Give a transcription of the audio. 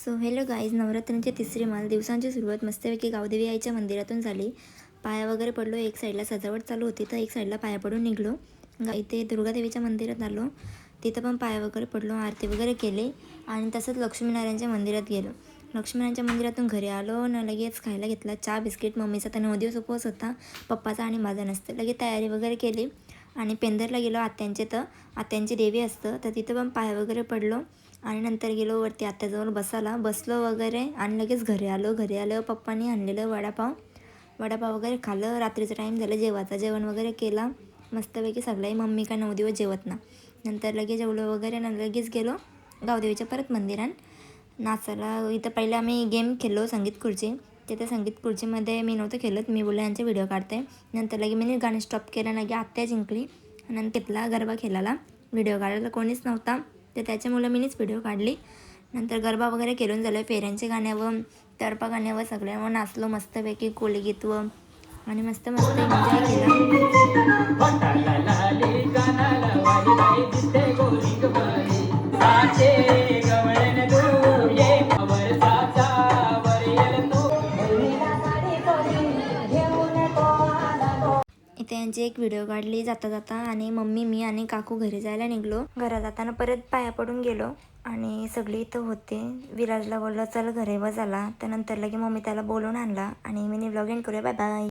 So hello guys, नवरात्रांची तिसरी माल दिवसांची सुरुवात मस्तपैकी गावदेवी आईच्या मंदिरातून झाली. पाया वगैरे पडलो. एक साईडला सजावट चालू होती तर एक साईडला पाया पडून निघलो. इथे दुर्गादेवीच्या मंदिरात आलो, तिथं पण पाया वगैरे पडलो, आरती वगैरे केली आणि तसंच लक्ष्मीनारायणच्या मंदिरात गेलो. लक्ष्मीनारायणच्या मंदिरातून घरी आलो ना, लगेच खायला घेतला चहा बिस्किट. मम्मीचा तर 9 दिवस उपवास होता, पप्पाचा आणि माझा नसतं. लगेच तयारी वगैरे केली आणि पेंदरला गेलो. आत्यांची देवी असतं तर तिथं पण पाया वगैरे पडलो आणि नंतर गेलो वरती आत्याजवळ बसलो वगैरे आणि लगेच घरी आलो. पप्पांनी आणलेलं वडापाव वगैरे खाल्लं. रात्रीचा टाईम झालं जेवायचा, जेवण वगैरे केला मस्तपैकी सगळ्याही. मम्मी काय 9 दिवस जेवत ना. नंतर लगेच जेवलो वगैरे ना, लगेच गेलो गावदेवीच्या परत मंदिरात नाचायला. इथं पहिले आम्ही गेम खेळलो संगीत खुर्ची. तिथे संगीत खुर्चीमध्ये मी नव्हतं खेळत, मी बोलले यांचे व्हिडिओ काढते. नंतर लगे मी गाणे स्टॉप केलं, लगे आत्या जिंकली. नंतर घेतला गरबा खेळायला. व्हिडिओ काढायला कोणीच नव्हता तर त्याच्यामुळे मीच व्हिडिओ काढली. नंतर गरबा वगैरे खेळून झालं. फेऱ्यांच्या गाण्यावर, टर्पा गाण्यावर सगळ्यांवर नाचलो मस्तपैकी, कोळीगीत आणि मस्त एन्जॉय केला. इथे यांची एक व्हिडिओ काढली जाता आणि मम्मी, मी आणि काकू घरी जायला निघलो. घरा जाताना परत पाया पडून गेलो आणि सगळी इथं होते. विराजला बोललं चल घरी व झाला. तर नंतर लगे मम्मी त्याला बोलून आणला आणि मी व्लॉग एंड करूया. Bye bye.